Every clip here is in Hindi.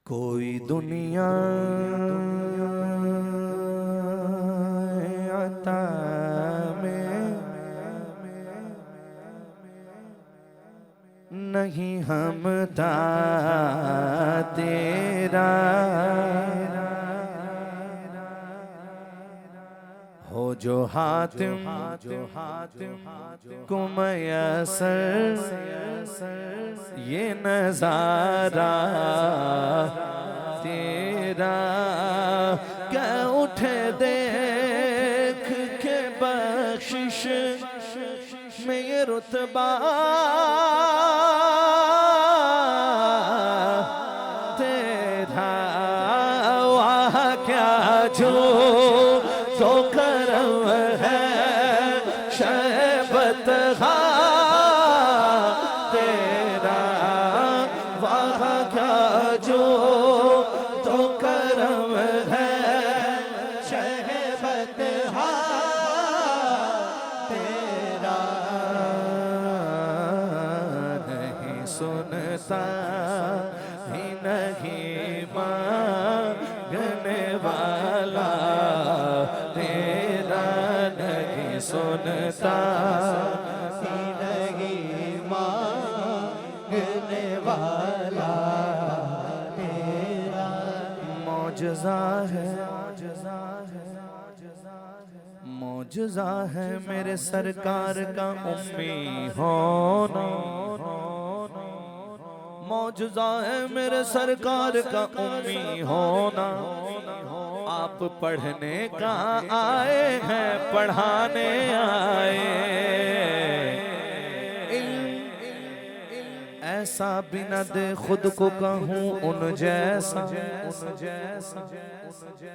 कोई दुनिया आता में नहीं हमता तेरा हो जो हातिम को मयसर ये नजारा तेरा क्या उठे देख के बख्शिश में ये रुतबा तेरा वाह क्या जो तो करम है शहबत तेरा वाह क्या जो तो करम है शहबत तेरा नहीं सुनता ही नहीं मांगने वाला तेरा नहीं सुनता ही नहीं मांगने वाला तेरा मौजज़ा है मौजज़ा है मेरे सरकार का उम्मी होना मौजज़ा है मेरे सरकार का उम्मी होना आप पढ़ने का आए हैं पढ़ाने आए ऐसा भी न दे खुद को कहूँ उन जैसा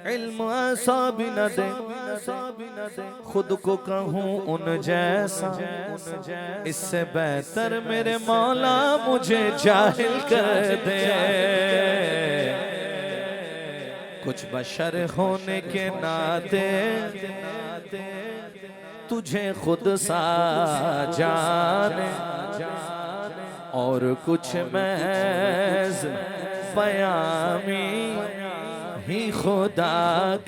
इल्म ऐसा भी न दे खुद को कहूँ उन जैसा इससे बेहतर मेरे मौला मुझे जाहिल कर दे कुछ बशर होने के नाते तुझे खुद सा जाने और कुछ महज पयामी ही खुदा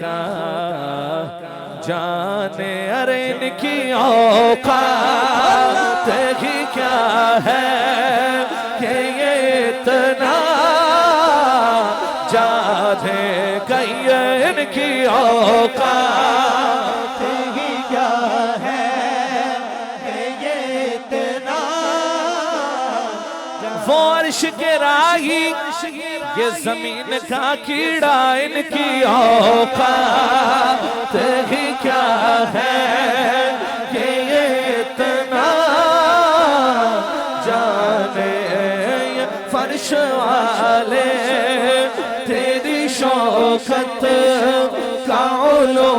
का जाने अरे इनकी औकात ही क्या है कि ये इतना जाने कहीं इनकी औकात ही क्या है कि ये इतना वो अर्श के राही ये जमीन का कीड़ा इनकी औकात ही क्या है कि ये इतना जाने फर्श वाले तेरी शौकत का उलू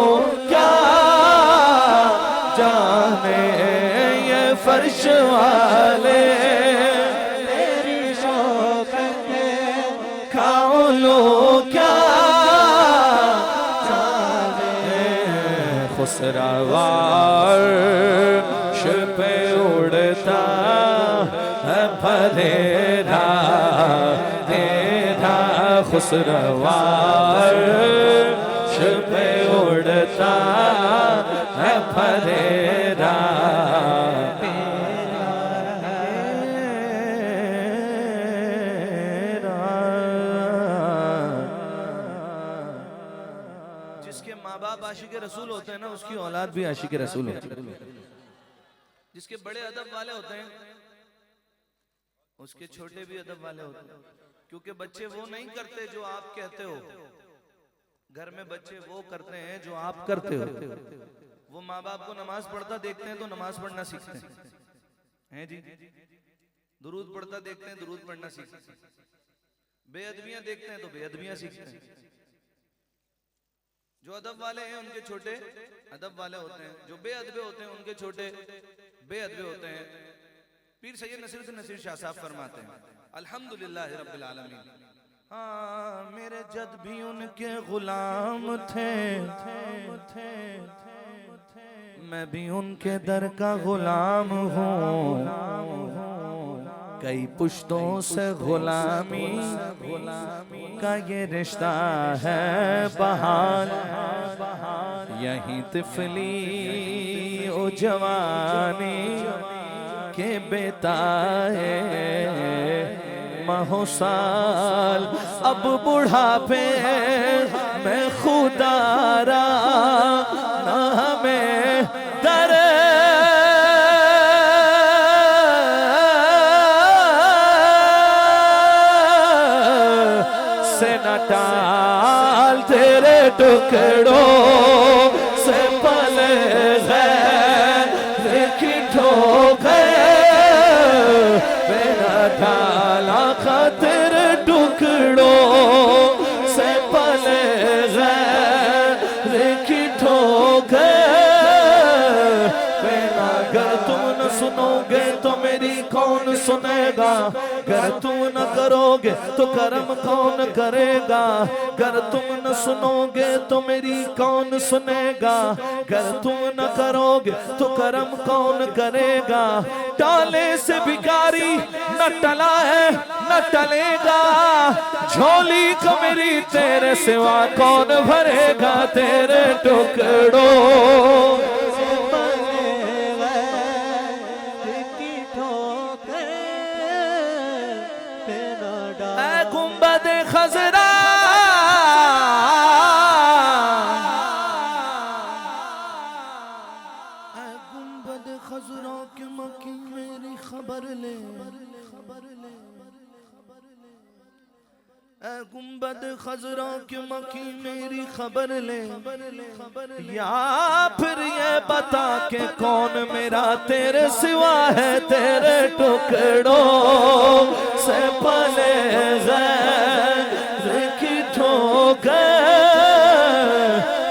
क्या जाने ये फर्श वाले तेरी शौकत का उलू क्या जाने खुसरावार पे उड़ता है फरेरा तेरा खुसरवार पे उड़ता है फरेरा जिसके माँ बाप आशिक रसूल होते हैं ना उसकी औलाद भी आशिक रसूल होती है जिसके बड़े अदब वाले होते हैं उसके छोटे भी अदब वाले होते हैं क्योंकि बच्चे वो नहीं करते जो आप कहते हो घर में बच्चे वो करते हैं जो आप करते हो वो माँ बाप को नमाज पढ़ता देखते हैं तो नमाज पढ़ना सीखते हैं जी दुरूद पढ़ता देखते हैं दुरूद पढ़ना सीखते हैं बेअदबियां देखते हैं तो बेअदबियां सीखते हैं जो अदब वाले हैं उनके छोटे अदब वाले होते हैं जो बेअदबे होते हैं उनके छोटे बेअदबे होते हैं पीर सैयद नसीरुद्दीन नसीर शाह साहब फरमाते हैं अल्हम्दुलिल्लाह रब्बिल आलमीन हाँ मेरे जद भी उनके गुलाम थे मैं भी उनके दर का गुलाम हूँ कई पुश्तों से गुलामी का ये रिश्ता है बहाल, यही तिफली ओ जवानी के बेताए महोसाल। अब बुढ़ापे में खुदारा न हमें दर से न टाल, तेरे टुकड़ों से पले गैर की ठोकर मेरा ढाला खातिर टुकड़ों से पले गैर की ठोकर मेरा। अगर तुम न सुनोगे तो मेरी कौन सुनेगा, अगर तुम न करोगे तो कर्म कौन करेगा, अगर तुम न सुनोगे तो मेरी कौन सुनेगा, अगर तुम न करोगे तो कर्म कौन करेगा। टाले से भिखारी न टला है न टलेगा, झोली को मेरी तेरे सिवा कौन भरेगा, तेरे टुकड़ों गुंबद खजरा गुंबद खजरा के मकी मेरी खबर ले, गुंबद खजरा के मकी मेरी खबर ले, या फिर ये बता के कौन मेरा तेरे सिवा है, तेरे टुकड़ों से पले गैर की ठोकर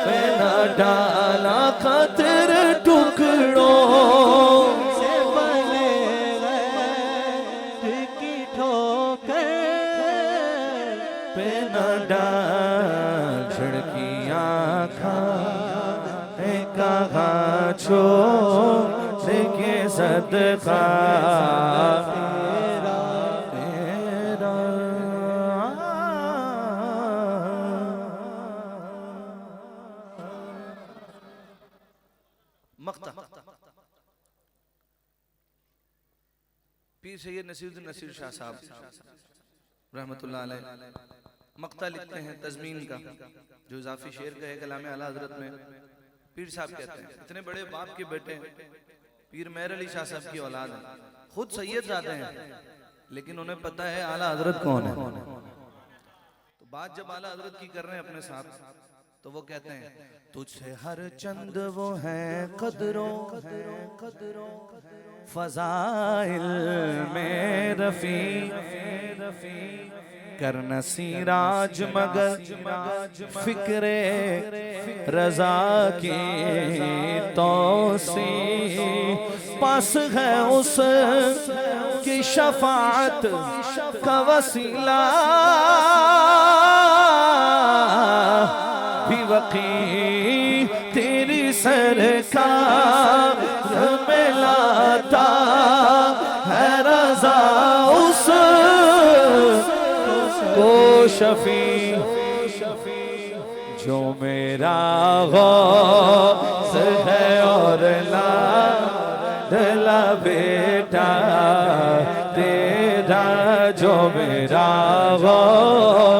मैंने डाला खातिर टुकड़ों से पले गैर की ठोकर पे न डाल। झड़कियाँ खा कहाँ छोड़ के सदका मक्ता। पीर सैयद नसीरुद्दीन नसीर शाह साहब रहमतुल्लाह अलैह मक्ता लिखते हैं तज़मीन का, जो इजाफी शेर का है कलाम आला हज़रत में। पीर साहब कहते हैं इतने बड़े बाप के बेटे पीर मेहर अली शाह साहब की औलाद है, खुद सैयद जाते हैं, लेकिन उन्हें पता है आला हज़रत कौन है। तो बात जब आला हज़रत की कर रहे हैं अपने साथ, तो वो कहते हैं तुझसे हर चंद वो है कदरों फजाइल में रफी करना सिराज मगर फिक्रे रजा की तौसी पास है उस की शफाअत का वसीला भी वकी तेरी सरकार में लाता है रजा उस को शफी जो मेरा गौस है और लाडला बेटा तेरा, जो मेरा गौस